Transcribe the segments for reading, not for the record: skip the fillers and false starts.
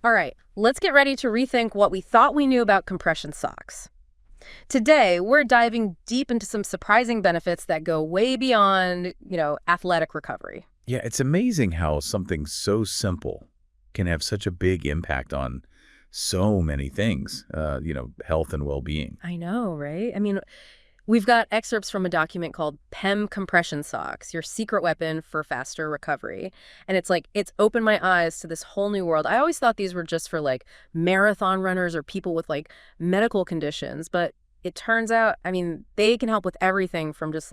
All right, let's get ready to rethink what we thought we knew about compression socks. Today, we're diving deep into some surprising benefits that go way beyond, athletic recovery. Yeah, it's amazing how something so simple can have such a big impact on so many things, health and well-being. I know, right? I mean, we've got excerpts from a document called Compression Socks, Your Secret Weapon for Faster Recovery. And it's opened my eyes to this whole new world. I always thought these were just for marathon runners or people with medical conditions. But it turns out, they can help with everything from just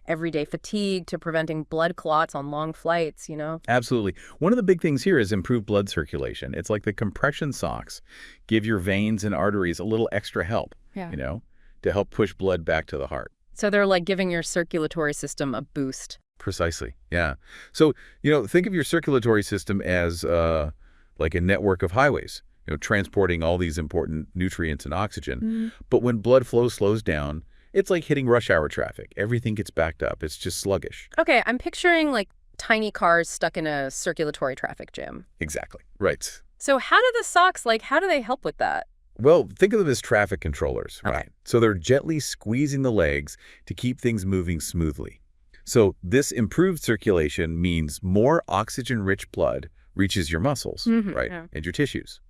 everyday fatigue to preventing blood clots on long flights. Absolutely. One of the big things here is improved blood circulation. It's like the compression socks give your veins and arteries a little extra help, Yeah. To help push blood back to the heart. So they're like giving your circulatory system a boost. Precisely, yeah. So, think of your circulatory system as like a network of highways, transporting all these important nutrients and oxygen. But when blood flow slows down, it's like hitting rush hour traffic. Everything gets backed up. It's just sluggish. Okay, I'm picturing tiny cars stuck in a circulatory traffic jam. Exactly, right. So how do the socks, how do they help with that? Well, think of them as traffic controllers, Okay. right? So they're gently squeezing the legs to keep things moving smoothly. So this improved circulation means more oxygen-rich blood reaches your muscles, right, Yeah. and your tissues.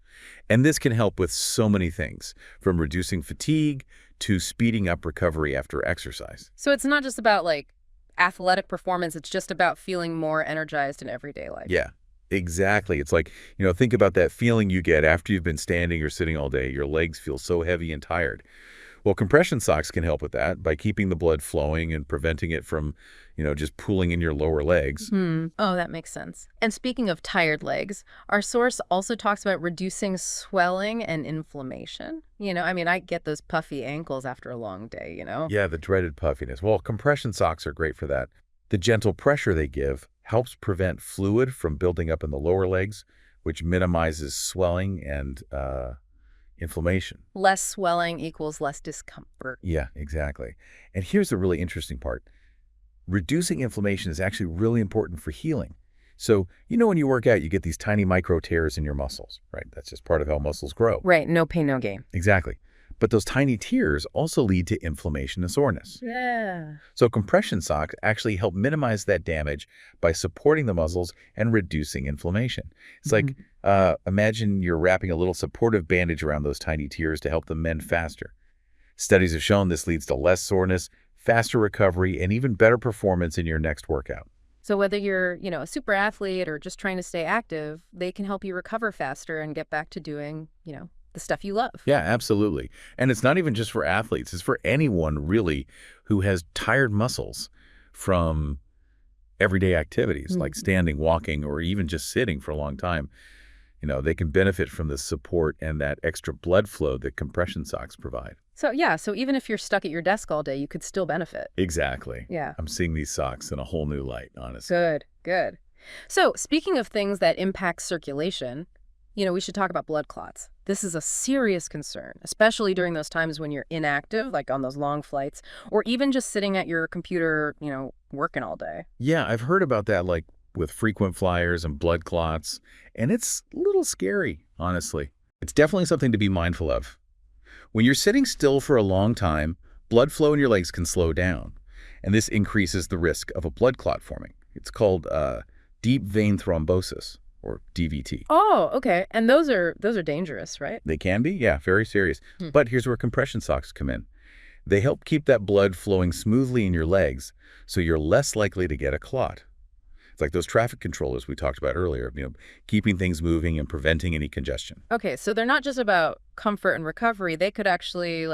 And this can help with so many things, from reducing fatigue to speeding up recovery after exercise. So it's not just about athletic performance, it's just about feeling more energized in everyday life. Yeah, exactly. It's like, think about that feeling you get after you've been standing or sitting all day. Your legs feel so heavy and tired. Well, compression socks can help with that by keeping the blood flowing and preventing it from, just pooling in your lower legs. Oh, that makes sense. And speaking of tired legs, our source also talks about reducing swelling and inflammation. I get those puffy ankles after a long day. Yeah, the dreaded puffiness. Well, compression socks are great for that. The gentle pressure they give helps prevent fluid from building up in the lower legs, which minimizes swelling and inflammation. Less swelling equals less discomfort. Yeah, exactly. And here's the really interesting part. Reducing inflammation is actually really important for healing. So, when you work out, you get these tiny micro tears in your muscles, right? That's just part of how muscles grow. Right, no pain, no gain. Exactly. But those tiny tears also lead to inflammation and soreness. Yeah. So compression socks actually help minimize that damage by supporting the muscles and reducing inflammation. It's like, imagine you're wrapping a little supportive bandage around those tiny tears to help them mend faster. Studies have shown this leads to less soreness, faster recovery, and even better performance in your next workout. So whether you're, a super athlete or just trying to stay active, they can help you recover faster and get back to doing, the stuff you love. Yeah, absolutely. And it's not even just for athletes. It's for anyone, really, who has tired muscles from everyday activities like standing, walking, or even just sitting for a long time. They can benefit from the support and that extra blood flow that compression socks provide. So even if you're stuck at your desk all day, you could still benefit. Exactly. Yeah. I'm seeing these socks in a whole new light, honestly. Good. So speaking of things that impact circulation, we should talk about blood clots. This is a serious concern, especially during those times when you're inactive, like on those long flights, or even just sitting at your computer, working all day. Yeah, I've heard about that, with frequent flyers and blood clots, and it's a little scary, honestly. It's definitely something to be mindful of. When you're sitting still for a long time, blood flow in your legs can slow down, and this increases the risk of a blood clot forming. It's called deep vein thrombosis, or DVT. Oh, okay. And those are dangerous, right? They can be, yeah, very serious. But here's where compression socks come in. They help keep that blood flowing smoothly in your legs, so you're less likely to get a clot. It's like those traffic controllers we talked about earlier, keeping things moving and preventing any congestion. Okay, so they're not just about comfort and recovery. They could actually,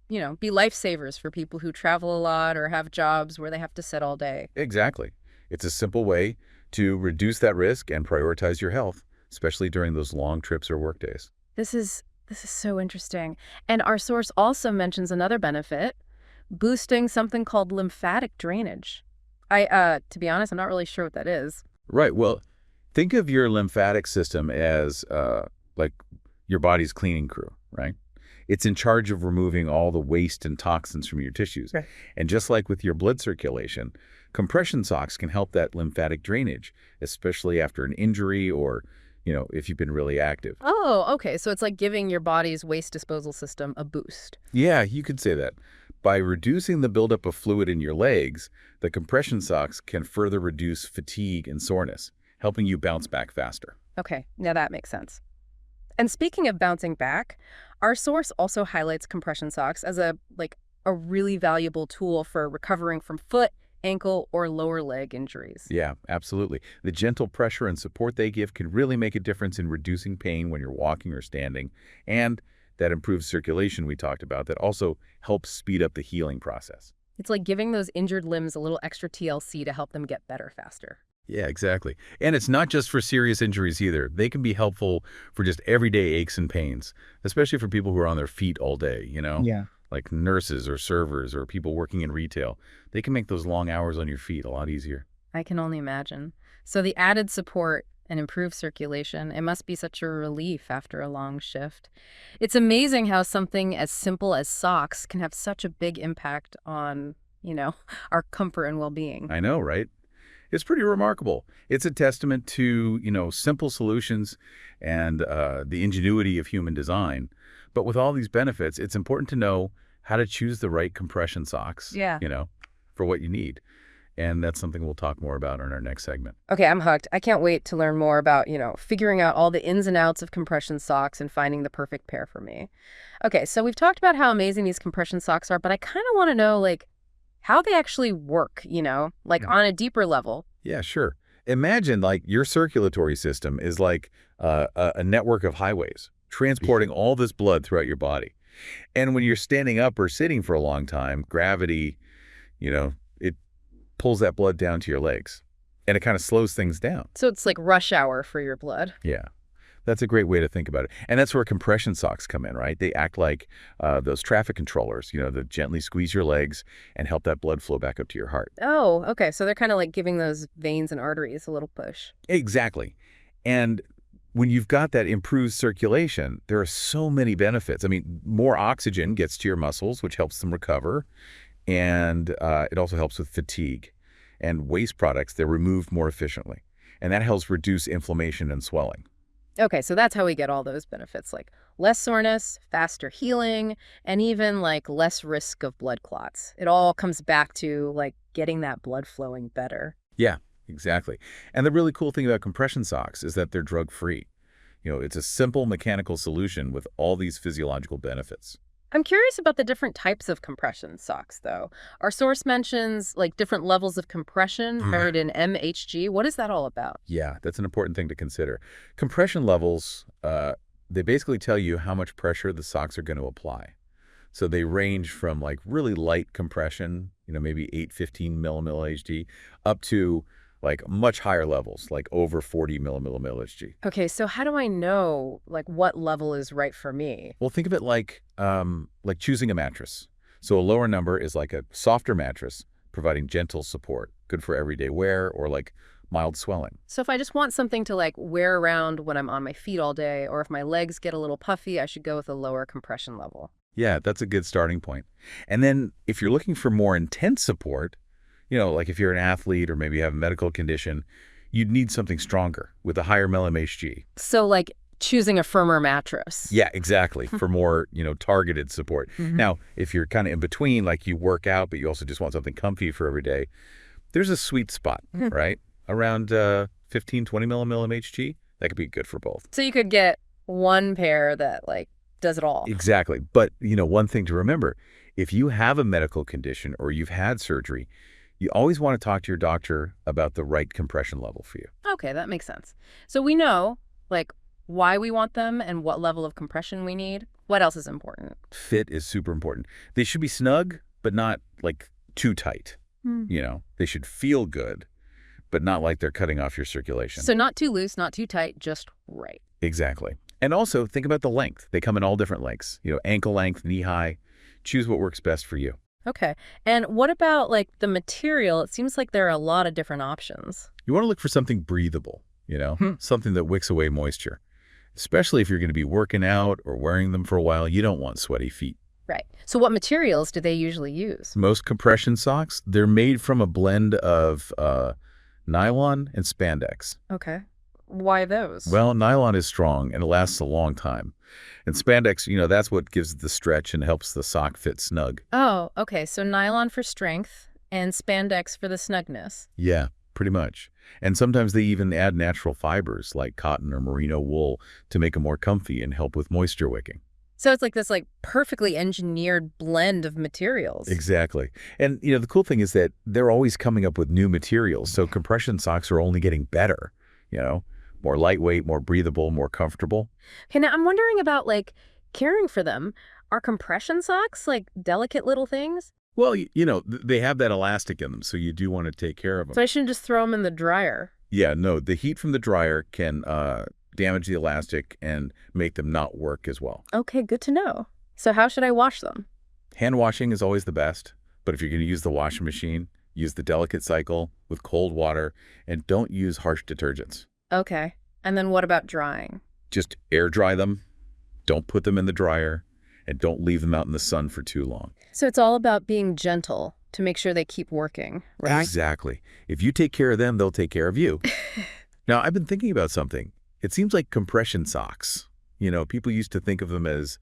be lifesavers for people who travel a lot or have jobs where they have to sit all day. Exactly. It's a simple way to reduce that risk and prioritize your health, especially during those long trips or work days. This is so interesting. And our source also mentions another benefit, boosting something called lymphatic drainage. To be honest, I'm not really sure what that is. Right. Well, think of your lymphatic system as like your body's cleaning crew, right? It's in charge of removing all the waste and toxins from your tissues. Right. And just like with your blood circulation, compression socks can help that lymphatic drainage, especially after an injury or, if you've been really active. Oh, okay. So it's like giving your body's waste disposal system a boost. Yeah, you could say that. By reducing the buildup of fluid in your legs, the compression socks can further reduce fatigue and soreness, helping you bounce back faster. Okay, now that makes sense. And speaking of bouncing back, our source also highlights compression socks as a really valuable tool for recovering from foot, ankle, or lower leg injuries. Yeah, absolutely. The gentle pressure and support they give can really make a difference in reducing pain when you're walking or standing, and that improves circulation we talked about that also helps speed up the healing process. It's like giving those injured limbs a little extra TLC to help them get better faster. Yeah, exactly. And it's not just for serious injuries either. They can be helpful for just everyday aches and pains, especially for people who are on their feet all day. Yeah. Like nurses or servers or people working in retail. They can make those long hours on your feet a lot easier. I can only imagine. So the added support and improved circulation, it must be such a relief after a long shift. It's amazing how something as simple as socks can have such a big impact on, our comfort and well-being. I know, right? It's pretty remarkable. It's a testament to, simple solutions and the ingenuity of human design. But with all these benefits, it's important to know how to choose the right compression socks, Yeah. For what you need. And that's something we'll talk more about in our next segment. Okay, I'm hooked. I can't wait to learn more about, figuring out all the ins and outs of compression socks and finding the perfect pair for me. Okay, so we've talked about how amazing these compression socks are, but I kind of want to know, how they actually work, on a deeper level. Yeah, sure. Imagine your circulatory system is like a network of highways transporting all this blood throughout your body. And when you're standing up or sitting for a long time, gravity, it pulls that blood down to your legs and it kind of slows things down. So it's like rush hour for your blood. Yeah. That's a great way to think about it. And that's where compression socks come in, right? They act like those traffic controllers, that gently squeeze your legs and help that blood flow back up to your heart. Oh, okay. So they're kind of like giving those veins and arteries a little push. Exactly. And when you've got that improved circulation, there are so many benefits. I mean, more oxygen gets to your muscles, which helps them recover. And it also helps with fatigue. And waste products, they're removed more efficiently. And that helps reduce inflammation and swelling. Okay, so that's how we get all those benefits, like less soreness, faster healing, and even less risk of blood clots. It all comes back to getting that blood flowing better. Yeah, exactly. And the really cool thing about compression socks is that they're drug-free. It's a simple mechanical solution with all these physiological benefits. I'm curious about the different types of compression socks, though. Our source mentions different levels of compression measured in MHG. What is that all about? Yeah, that's an important thing to consider. Compression levels, they basically tell you how much pressure the socks are going to apply. So they range from really light compression, maybe 8-15 millimil HG, up to much higher levels, over 40 millimil HG. Okay, so how do I know what level is right for me? Well, think of it like choosing a mattress. So a lower number is like a softer mattress, providing gentle support, good for everyday wear or mild swelling. So if I just want something to wear around when I'm on my feet all day, or if my legs get a little puffy, I should go with a lower compression level. Yeah, that's a good starting point. And then if you're looking for more intense support, if you're an athlete or maybe you have a medical condition, you'd need something stronger with a higher mmHg. So choosing a firmer mattress. Yeah, exactly. For more, targeted support. Now, if you're kind of in between, you work out, but you also just want something comfy for every day, there's a sweet spot, right? Around 15, 20 mmHg. That could be good for both. So you could get one pair that does it all. Exactly. But, one thing to remember, if you have a medical condition or you've had surgery, you always want to talk to your doctor about the right compression level for you. Okay, that makes sense. So we know, why we want them and what level of compression we need. What else is important? Fit is super important. They should be snug, but not, too tight. They should feel good, but not like they're cutting off your circulation. So not too loose, not too tight, just right. Exactly. And also, think about the length. They come in all different lengths. Ankle length, knee high. Choose what works best for you. Okay. And what about the material? It seems like there are a lot of different options. You want to look for something breathable, something that wicks away moisture. Especially if you're going to be working out or wearing them for a while, you don't want sweaty feet. Right. So what materials do they usually use? Most compression socks, they're made from a blend of nylon and spandex. Okay. Why those? Well, nylon is strong and it lasts a long time. And spandex, that's what gives the stretch and helps the sock fit snug. Oh, okay. So nylon for strength and spandex for the snugness. Yeah, pretty much. And sometimes they even add natural fibers like cotton or merino wool to make them more comfy and help with moisture wicking. So it's like this perfectly engineered blend of materials. Exactly. And, the cool thing is that they're always coming up with new materials. So compression socks are only getting better, you know, more lightweight, more breathable, more comfortable. Okay, now I'm wondering about caring for them. Are compression socks delicate little things? Well, they have that elastic in them, so you do want to take care of them. So I shouldn't just throw them in the dryer. Yeah, no, the heat from the dryer can damage the elastic and make them not work as well. Okay, good to know. So how should I wash them? Hand washing is always the best, but if you're going to use the washing machine, use the delicate cycle with cold water and don't use harsh detergents. Okay. And then what about drying? Just air dry them, don't put them in the dryer, and don't leave them out in the sun for too long. So it's all about being gentle to make sure they keep working, right? Exactly. If you take care of them, they'll take care of you. Now, I've been thinking about something. It seems like compression socks, people used to think of them as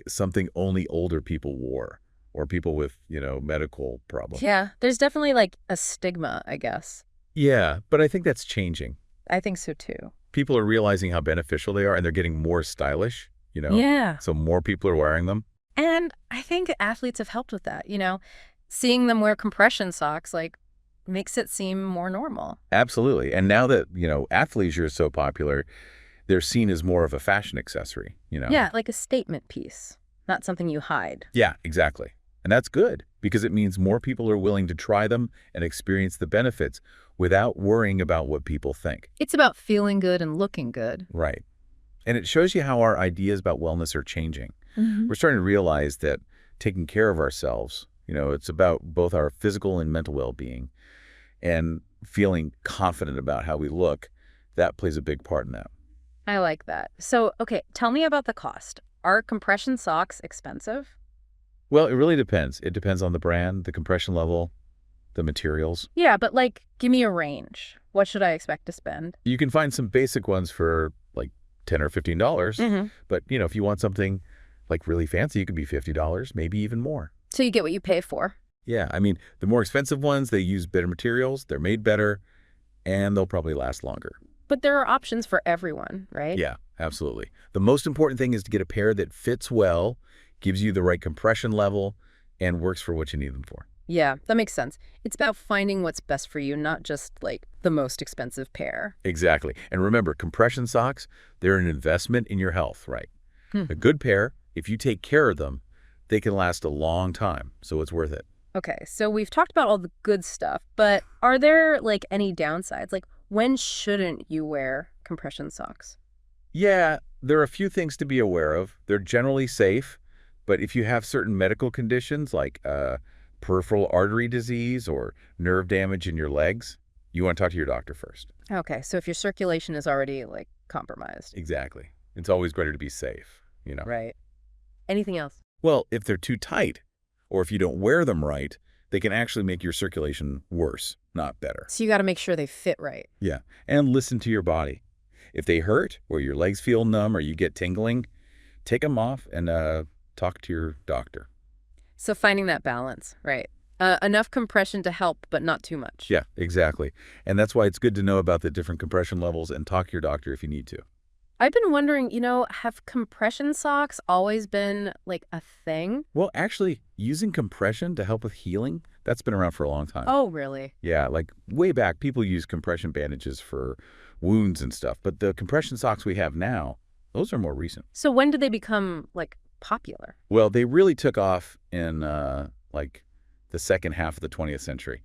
something only older people wore or people with, medical problems. Yeah, there's definitely a stigma, I guess. Yeah, but I think that's changing. I think so too. People are realizing how beneficial they are and they're getting more stylish, Yeah. So more people are wearing them. And I think athletes have helped with that, Seeing them wear compression socks makes it seem more normal. Absolutely. And now that, athleisure is so popular, they're seen as more of a fashion accessory, Yeah, like a statement piece, not something you hide. Yeah, exactly. And that's good because it means more people are willing to try them and experience the benefits without worrying about what people think. It's about feeling good and looking good. Right. And it shows you how our ideas about wellness are changing. We're starting to realize that taking care of ourselves, it's about both our physical and mental well-being and feeling confident about how we look. That plays a big part in that. I like that. So, okay, tell me about the cost. Are compression socks expensive? Well, it really depends. It depends on the brand, the compression level, the materials. Yeah, but give me a range. What should I expect to spend? You can find some basic ones for $10 or $15. But, if you want something really fancy, it could be $50, maybe even more. So you get what you pay for. Yeah, I mean, the more expensive ones, they use better materials, they're made better, and they'll probably last longer. But there are options for everyone, right? Yeah, absolutely. The most important thing is to get a pair that fits well, gives you the right compression level, and works for what you need them for. Yeah, that makes sense. It's about finding what's best for you, not just the most expensive pair. Exactly. And remember, compression socks, they're an investment in your health, right? A good pair, if you take care of them, they can last a long time, so it's worth it. Okay, so we've talked about all the good stuff, but are there any downsides? When shouldn't you wear compression socks? Yeah, there are a few things to be aware of. They're generally safe, but if you have certain medical conditions like peripheral artery disease or nerve damage in your legs, you want to talk to your doctor first. Okay, so if your circulation is already compromised. Exactly. It's always better to be safe, Right. Anything else? Well, if they're too tight or if you don't wear them right, they can actually make your circulation worse, not better. So you got to make sure they fit right. Yeah, and listen to your body. If they hurt or your legs feel numb or you get tingling, take them off and talk to your doctor. So finding that balance, right? Enough compression to help, but not too much. Yeah, exactly. And that's why it's good to know about the different compression levels and talk to your doctor if you need to. I've been wondering, have compression socks always been a thing? Well, actually, using compression to help with healing, that's been around for a long time. Oh, really? Yeah, way back, people use compression bandages for wounds and stuff. But the compression socks we have now, those are more recent. So when did they become, popular? Well, they really took off in, the second half of the 20th century.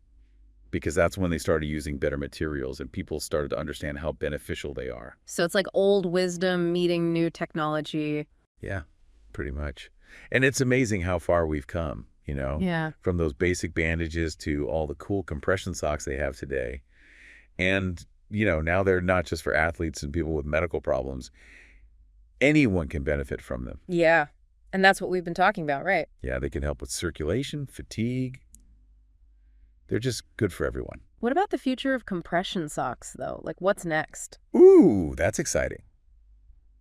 Because that's when they started using better materials and people started to understand how beneficial they are. So it's old wisdom meeting new technology. Yeah, pretty much. And it's amazing how far we've come, Yeah. from those basic bandages to all the cool compression socks they have today. And, now they're not just for athletes and people with medical problems. Anyone can benefit from them. Yeah. And that's what we've been talking about, right? Yeah, they can help with circulation, fatigue. They're just good for everyone. What about the future of compression socks, though? Like, what's next? Ooh, that's exciting.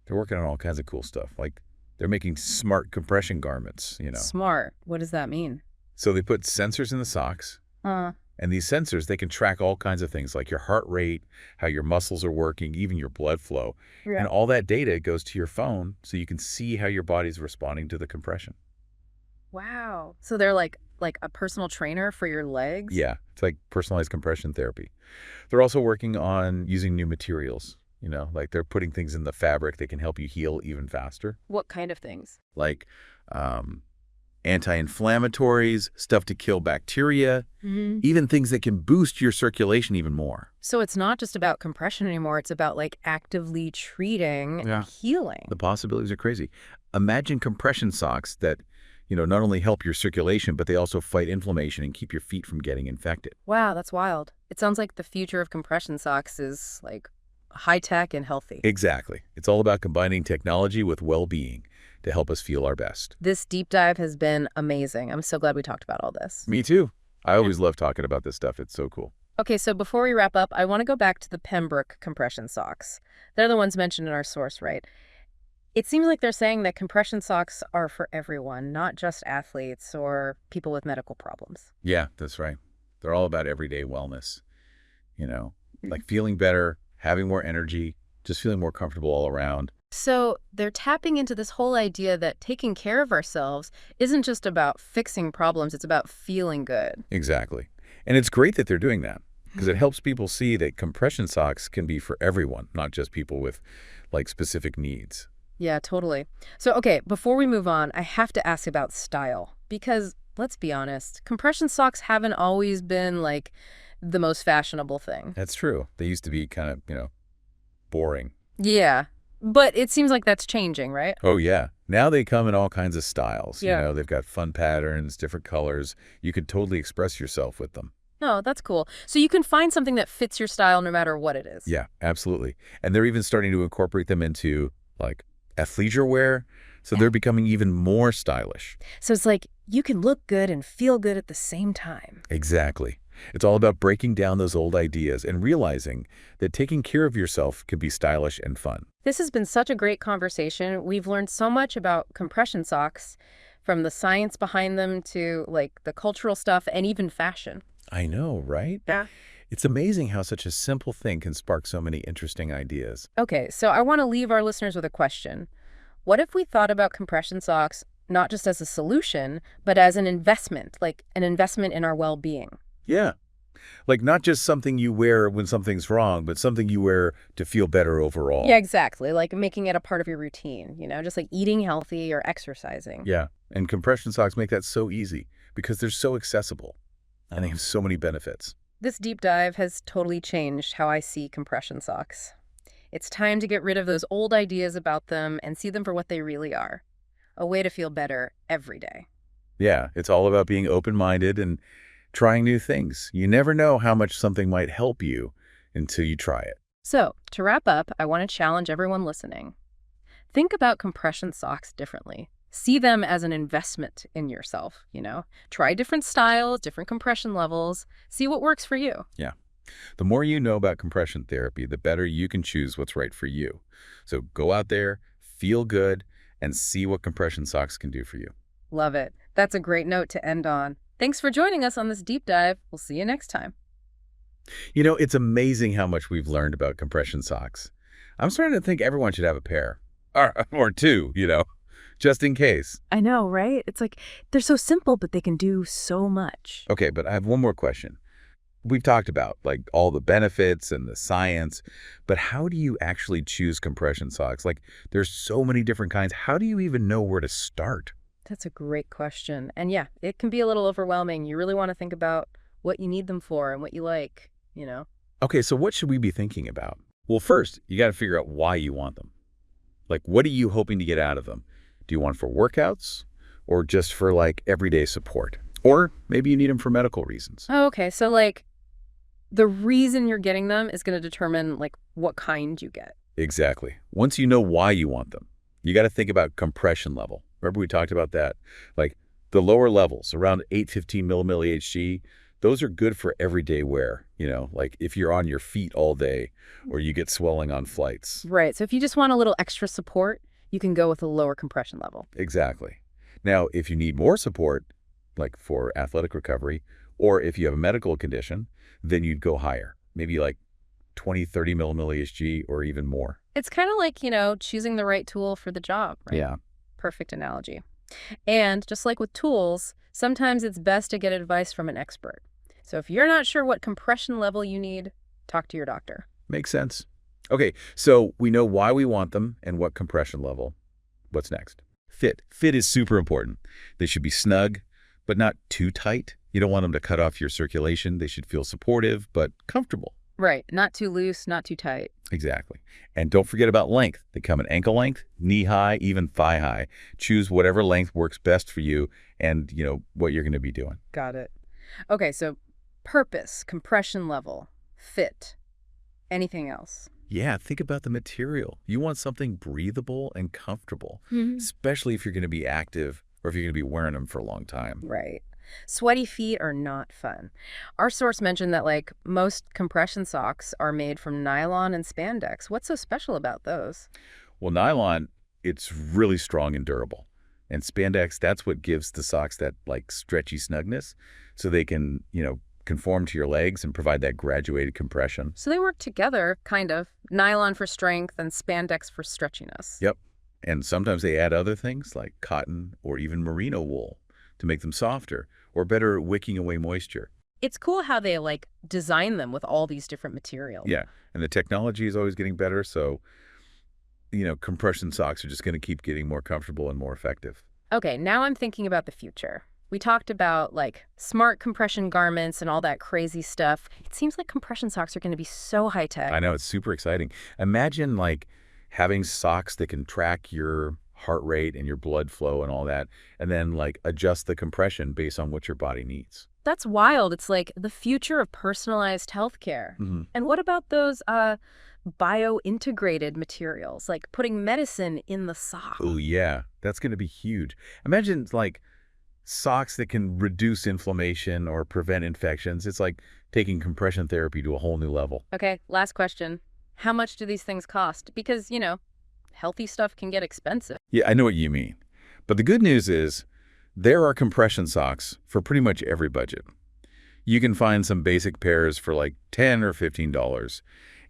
They're working on all kinds of cool stuff. Like they're making smart compression garments. Smart. What does that mean? So they put sensors in the socks, Uh, and these sensors, they can track all kinds of things like your heart rate, how your muscles are working, even your blood flow. yeah. And all that data goes to your phone so you can see how your body's responding to the compression. Wow. So they're like a personal trainer for your legs? Yeah, it's like personalized compression therapy. They're also working on using new materials, like they're putting things in the fabric that can help you heal even faster, What kind of things? like anti-inflammatories, stuff to kill bacteria, Hmm. even things that can boost your circulation even more. So it's not just about compression anymore. It's about like actively treating Yeah. and healing. The possibilities are crazy. Imagine compression socks that not only help your circulation, but they also fight inflammation and keep your feet from getting infected. Wow, that's wild. It sounds like the future of compression socks is like high tech and healthy. Exactly. It's all about combining technology with well-being to help us feel our best. This deep dive has been amazing. I'm so glad we talked about all this. Me too. I always love talking about this stuff. It's so cool. Okay, so before we wrap up, I want to go back to the Pembrook compression socks. They're the ones mentioned in our source, right? It seems like they're saying that compression socks are for everyone, not just athletes or people with medical problems. Yeah, that's right. They're all about everyday wellness, like feeling better, having more energy, just feeling more comfortable all around. So they're tapping into this whole idea that taking care of ourselves isn't just about fixing problems, it's about feeling good. Exactly. And it's great that they're doing that because it helps people see that compression socks can be for everyone, not just people with like specific needs. Yeah, totally. So, okay, before we move on, I have to ask about style because let's be honest, compression socks haven't always been like the most fashionable thing. That's true. They used to be kind of boring. Yeah, but it seems like that's changing, right? Oh, yeah. Now they come in all kinds of styles. Yeah. They've got fun patterns, different colors. You could totally express yourself with them. No, that's cool. So you can find something that fits your style no matter what it is. Yeah, absolutely. And they're even starting to incorporate them into like athleisure wear. So they're becoming even more stylish. So it's like you can look good and feel good at the same time. Exactly. It's all about breaking down those old ideas and realizing that taking care of yourself can be stylish and fun. This has been such a great conversation. We've learned so much about compression socks, from the science behind them to like the cultural stuff and even fashion. I know, right? Yeah. It's amazing how such a simple thing can spark so many interesting ideas. Okay, so I want to leave our listeners with a question. What if we thought about compression socks not just as a solution, but as an investment, like an investment in our well-being? Yeah. Like not just something you wear when something's wrong, but something you wear to feel better overall. Yeah, exactly. Like making it a part of your routine, just like eating healthy or exercising. Yeah. And compression socks make that so easy because they're so accessible and they have so many benefits. This deep dive has totally changed how I see compression socks. It's time to get rid of those old ideas about them and see them for what they really are. A way to feel better every day. Yeah. It's all about being open-minded and trying new things. You never know how much something might help you until you try it. So, to wrap up, I want to challenge everyone listening. Think about compression socks differently. See them as an investment in yourself. Try different styles, different compression levels. See what works for you. Yeah. The more you know about compression therapy, the better you can choose what's right for you. So go out there, feel good, and see what compression socks can do for you. Love it. That's a great note to end on. Thanks for joining us on this deep dive. We'll see you next time. It's amazing how much we've learned about compression socks. I'm starting to think everyone should have a pair. Or two, just in case. I know, right? It's like they're so simple, but they can do so much. Okay, but I have one more question. We've talked about like all the benefits and the science, but how do you actually choose compression socks? Like there's so many different kinds. How do you even know where to start? That's a great question. And yeah, it can be a little overwhelming. You really want to think about what you need them for and what you like. Okay, so what should we be thinking about? Well, first, you got to figure out why you want them. Like, what are you hoping to get out of them? Do you want for workouts or just for like everyday support? Or maybe you need them for medical reasons. Oh, okay. So like the reason you're getting them is going to determine like what kind you get. Exactly. Once you know why you want them, you got to think about compression level. Remember we talked about that? Like the lower levels, around 815 millimilli Hg, Those are good for everyday wear, like if you're on your feet all day or you get swelling on flights. Right. So if you just want a little extra support, you can go with a lower compression level. Exactly. Now, if you need more support, like for athletic recovery, or if you have a medical condition, then you'd go higher, maybe like 20, 30 millisg or even more. It's kind of like, choosing the right tool for the job, right? Yeah. Perfect analogy. And just like with tools, sometimes it's best to get advice from an expert. So if you're not sure what compression level you need, talk to your doctor. Makes sense. Okay, so we know why we want them and what compression level. What's next? Fit. Fit is super important. They should be snug, but not too tight. You don't want them to cut off your circulation. They should feel supportive, but comfortable. Right. Not too loose, not too tight. Exactly. And don't forget about length. They come in ankle length, knee high, even thigh high. Choose whatever length works best for you and, what you're going to be doing. Got it. Okay, so purpose, compression level, fit. Anything else? Yeah, think about the material. You want something breathable and comfortable, especially if you're going to be active or if you're going to be wearing them for a long time. Right. Sweaty feet are not fun. Our source mentioned that, most compression socks are made from nylon and spandex. What's so special about those? Well, nylon, it's really strong and durable. And spandex, that's what gives the socks that, stretchy snugness so they can, conform to your legs and provide that graduated compression. So they work together, kind of. Nylon for strength and spandex for stretchiness. Yep. And sometimes they add other things like cotton or even merino wool to make them softer or better at wicking away moisture. It's cool how they, design them with all these different materials. Yeah. And the technology is always getting better. So, compression socks are just going to keep getting more comfortable and more effective. Okay, now I'm thinking about the future. We talked about, smart compression garments and all that crazy stuff. It seems like compression socks are going to be so high-tech. I know, it's super exciting. Imagine, having socks that can track your heart rate and your blood flow and all that, and then, adjust the compression based on what your body needs. That's wild. It's like the future of personalized healthcare. And what about those bio-integrated materials, like putting medicine in the sock? Oh, yeah. That's going to be huge. Imagine, socks that can reduce inflammation or prevent infections. It's like taking compression therapy to a whole new level. Okay, last question. How much do these things cost? Because, healthy stuff can get expensive. Yeah, I know what you mean. But the good news is there are compression socks for pretty much every budget. You can find some basic pairs for $10 or $15.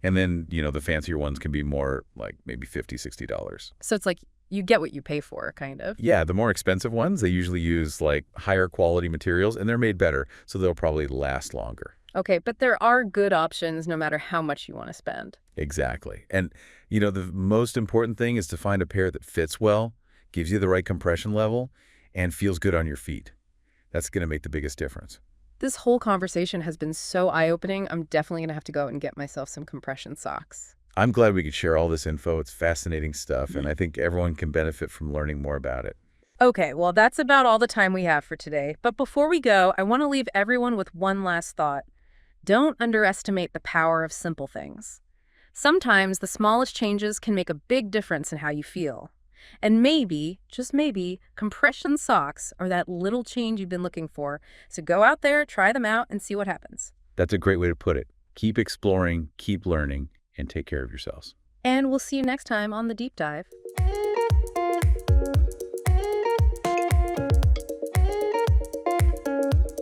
And then, the fancier ones can be more maybe $50, $60. So it's like you get what you pay for, kind of. Yeah, the more expensive ones, they usually use higher quality materials and they're made better, so they'll probably last longer. Okay, but there are good options no matter how much you want to spend. Exactly. And, the most important thing is to find a pair that fits well, gives you the right compression level, and feels good on your feet. That's going to make the biggest difference. This whole conversation has been so eye-opening. I'm definitely going to have to go out and get myself some compression socks. I'm glad we could share all this info. It's fascinating stuff, and I think everyone can benefit from learning more about it. Okay, well, that's about all the time we have for today. But before we go, I want to leave everyone with one last thought. Don't underestimate the power of simple things. Sometimes the smallest changes can make a big difference in how you feel. And maybe, just maybe, compression socks are that little change you've been looking for. So go out there, try them out, and see what happens. That's a great way to put it. Keep exploring, keep learning, and take care of yourselves. And we'll see you next time on The Deep Dive.